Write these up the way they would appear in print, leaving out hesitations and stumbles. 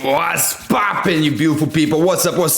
What's poppin', you beautiful people? What's up, YouTube?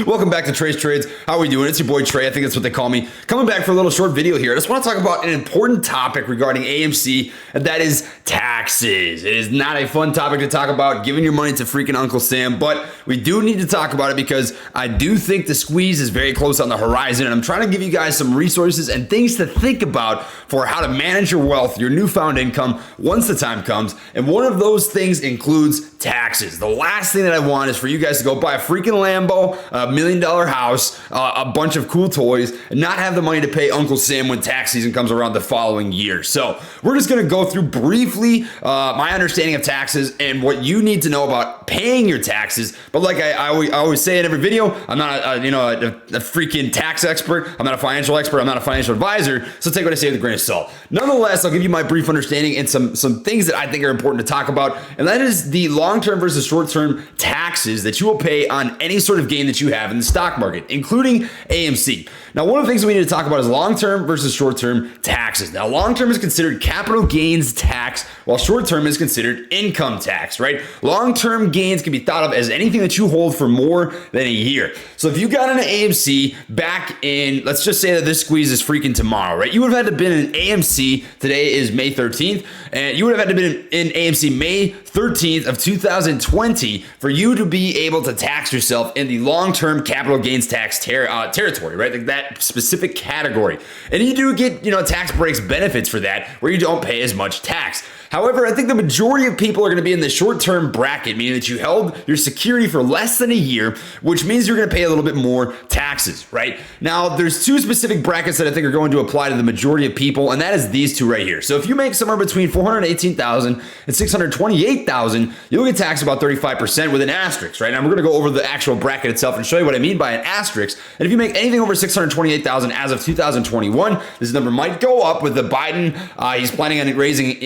Welcome back to Trey's Trades. How are we doing? It's your boy Trey. I think that's what they call me. Coming back for a little short video here. I just want to talk about an important topic regarding AMC, and that is taxes. It is not a fun topic to talk about, giving your money to freaking Uncle Sam, but we do need to talk about it because I do think the squeeze is very close on the horizon, and I'm trying to give you guys some resources and things to think about for how to manage your wealth, your newfound income, once the time comes. And one of those things includes taxes. The last thing that I want is for you guys to go buy a freaking Lambo, $1 million house, a bunch of cool toys, and not have the money to pay Uncle Sam when tax season comes around the following year. So we're just going to go through briefly my understanding of taxes and what you need to know about paying your taxes. But like I always say in every video, I'm not a freaking tax expert. I'm not a financial expert. I'm not a financial advisor. So take what I say with a grain of salt. Nonetheless, I'll give you my brief understanding and some things that I think are important to talk about. And that is the long-term versus short-term taxes that you will pay on any sort of gain that you have in the stock market, including AMC. Now, one of the things we need to talk about is long-term versus short-term taxes. Now, long-term is considered capital gains tax, while short-term is considered income tax, right? Long-term gains can be thought of as anything that you hold for more than a year. So if you got into AMC back in, let's just say that this squeeze is freaking tomorrow, right? You would have had to been in AMC, today is May 13th, and you would have had to been in AMC May 13th of 2020 for you to be able to tax yourself in the long-term capital gains tax territory, right? Like that specific category. And you do get, tax breaks benefits for that where you don't pay as much tax. However, I think the majority of people are going to be in the short-term bracket, meaning that you held your security for less than a year, which means you're going to pay a little bit more taxes, right? Now, there's two specific brackets that I think are going to apply to the majority of people, and that is these two right here. So if you make somewhere between $418,000 and $628,000, you'll get taxed about 35% with an asterisk, right? Now, we're going to go over the actual bracket itself and show you what I mean by an asterisk. And if you make anything over $628,000 as of 2021, this number might go up with the Biden. He's planning on raising,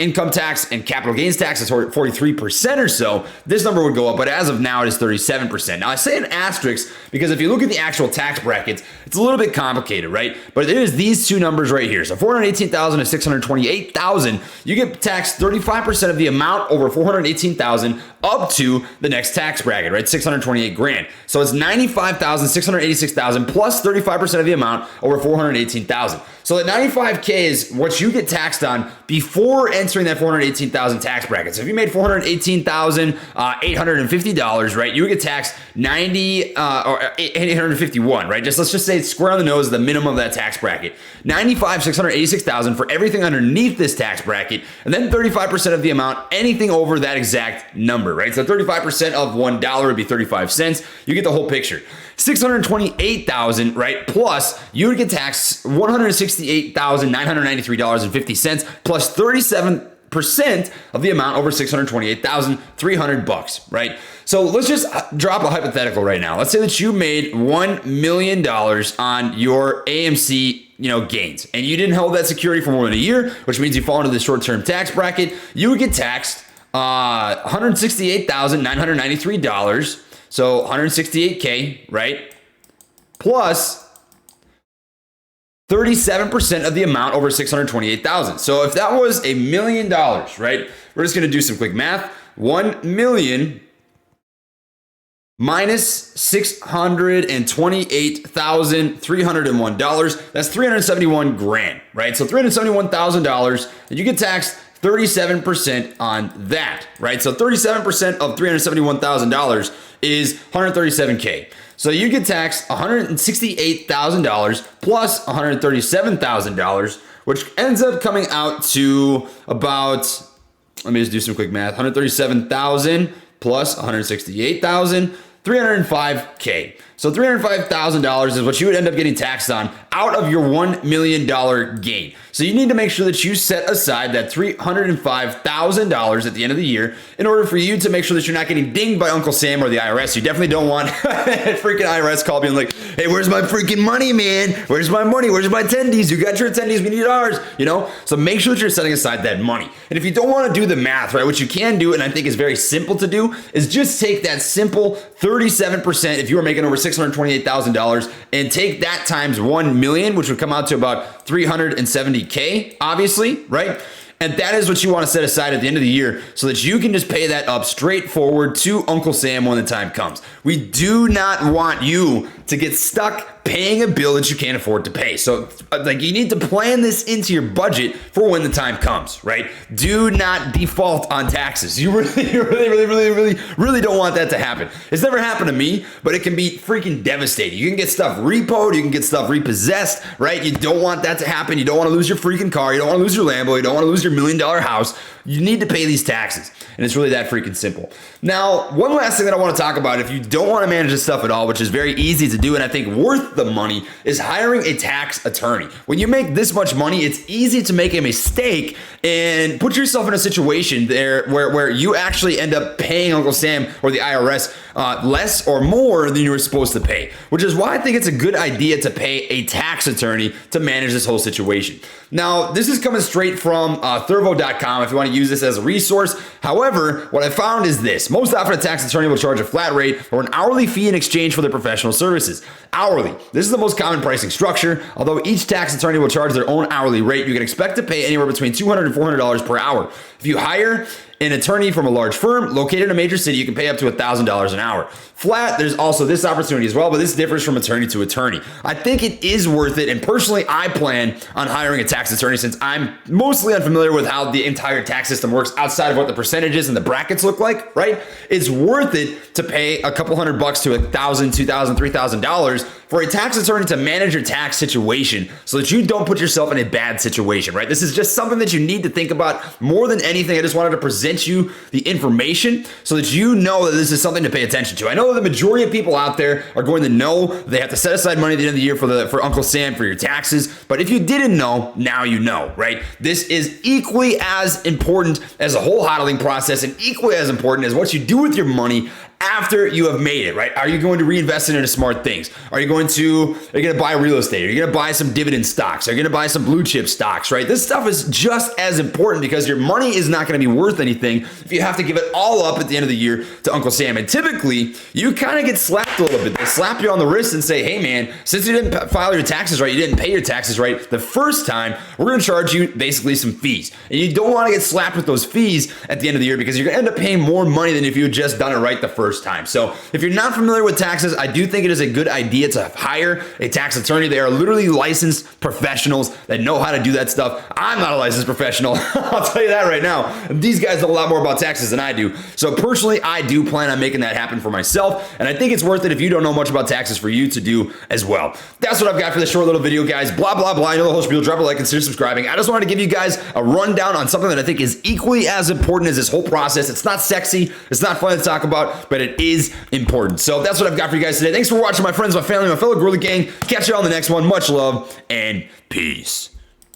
income tax and capital gains tax is 43% or so. This number would go up, but as of now, it is 37%. Now, I say an asterisk because if you look at the actual tax brackets, it's a little bit complicated, right? But it is these two numbers right here. So $418,000 to $628,000, you get taxed 35% of the amount over $418,000 up to the next tax bracket, right? 628 grand. So it's $95,000, $686,000 plus 35% of the amount over $418,000. So that $95K is what you get taxed on before entering that $418,000 tax bracket. So if you made $418,850, right, you would get taxed $851, right? Let's just say it's square on the nose, the minimum of that tax bracket. $686,000 for everything underneath this tax bracket, and then 35% of the amount, anything over that exact number, right? So 35% of $1 would be 35 cents. You get the whole picture. $628,000, right? Plus, you would get taxed $168,993.50 plus 37% of the amount over $628,300, right? So let's just drop a hypothetical right now. Let's say that you made $1 million on your AMC gains, and you didn't hold that security for more than a year, which means you fall into the short-term tax bracket. You would get taxed $168,993. So $168K, right? Plus 37% of the amount over $628,000. So if that was $1 million, right? We're just going to do some quick math. 1 million minus $628,301. That's 371 grand, right? So $371,000, and you get taxed 37% on that, right? So 37% of $371,000 is $137K. So you get taxed $168,000 plus $137,000, which ends up coming out to about, let me just do some quick math, $137,000 plus $168,000, $305K. So $305,000 is what you would end up getting taxed on out of your $1 million gain. So you need to make sure that you set aside that $305,000 at the end of the year in order for you to make sure that you're not getting dinged by Uncle Sam or the IRS. You definitely don't want a freaking IRS call being like, hey, where's my freaking money, man? Where's my money? Where's my attendees? You got your attendees, we need ours, So make sure that you're setting aside that money. And if you don't want to do the math, right, what you can do, and I think is very simple to do, is just take that simple 37% if you were making over $628,000 and take that times 1 million, which would come out to about 370K, obviously, right? And that is what you want to set aside at the end of the year so that you can just pay that up straightforward to Uncle Sam when the time comes. We do not want you to get stuck paying a bill that you can't afford to pay. So like, you need to plan this into your budget for when the time comes, right? Do not default on taxes. You really don't want that to happen. It's never happened to me, but it can be freaking devastating. You can get stuff repoed, you can get stuff repossessed, right? You don't want that to happen. You don't want to lose your freaking car. You don't want to lose your Lambo. You don't want to lose your $1 million house. You need to pay these taxes. And it's really that freaking simple. Now, one last thing that I want to talk about, if you don't want to manage this stuff at all, which is very easy to do and I think worth the money, is hiring a tax attorney. When you make this much money, it's easy to make a mistake and put yourself in a situation there where you actually end up paying Uncle Sam or the IRS less or more than you were supposed to pay, which is why I think it's a good idea to pay a tax attorney to manage this whole situation. Now, this is coming straight from Thurvo.com if you want to use this as a resource. However, what I found is this. Most often, a tax attorney will charge a flat rate or an hourly fee in exchange for their professional services. Hourly. This is the most common pricing structure. Although each tax attorney will charge their own hourly rate, you can expect to pay anywhere between $200 and $400 per hour. If you hire an attorney from a large firm located in a major city, you can pay up to $1,000 an hour. Flat, there's also this opportunity as well, but this differs from attorney to attorney. I think it is worth it, and personally, I plan on hiring a tax attorney since I'm mostly unfamiliar with how the entire tax system works outside of what the percentages and the brackets look like, right? It's worth it to pay a couple $100 to $1,000, $2,000, $3,000 for a tax attorney to manage your tax situation so that you don't put yourself in a bad situation, right? This is just something that you need to think about more than anything. I just wanted to present you the information so that you know that this is something to pay attention to. I know the majority of people out there are going to know they have to set aside money at the end of the year for Uncle Sam for your taxes. But if you didn't know, now you know, right? This is equally as important as the whole hodling process and equally as important as what you do with your money after you have made it, right? Are you going to reinvest it into smart things? Are you going to buy real estate? Are you going to buy some dividend stocks? Are you going to buy some blue chip stocks, right? This stuff is just as important because your money is not going to be worth anything if you have to give it all up at the end of the year to Uncle Sam. And typically, you kind of get slapped a little bit. They slap you on the wrist and say, hey man, since you didn't file your taxes right, you didn't pay your taxes right the first time, we're going to charge you basically some fees. And you don't want to get slapped with those fees at the end of the year because you're going to end up paying more money than if you had just done it right the first time. So if you're not familiar with taxes, I do think it is a good idea to hire a tax attorney. They are literally licensed professionals that know how to do that stuff. I'm not a licensed professional. I'll tell you that right now. These guys know a lot more about taxes than I do. So personally, I do plan on making that happen for myself. And I think it's worth it if you don't know much about taxes for you to do as well. That's what I've got for this short little video, guys. Blah, blah, blah. I know the whole spiel. Drop a like, consider subscribing. I just wanted to give you guys a rundown on something that I think is equally as important as this whole process. It's not sexy. It's not fun to talk about, but it is important. So that's what I've got for you guys today. Thanks for watching, my friends, my family, my fellow Gorilla Gang. Catch you on the next one. Much love and peace.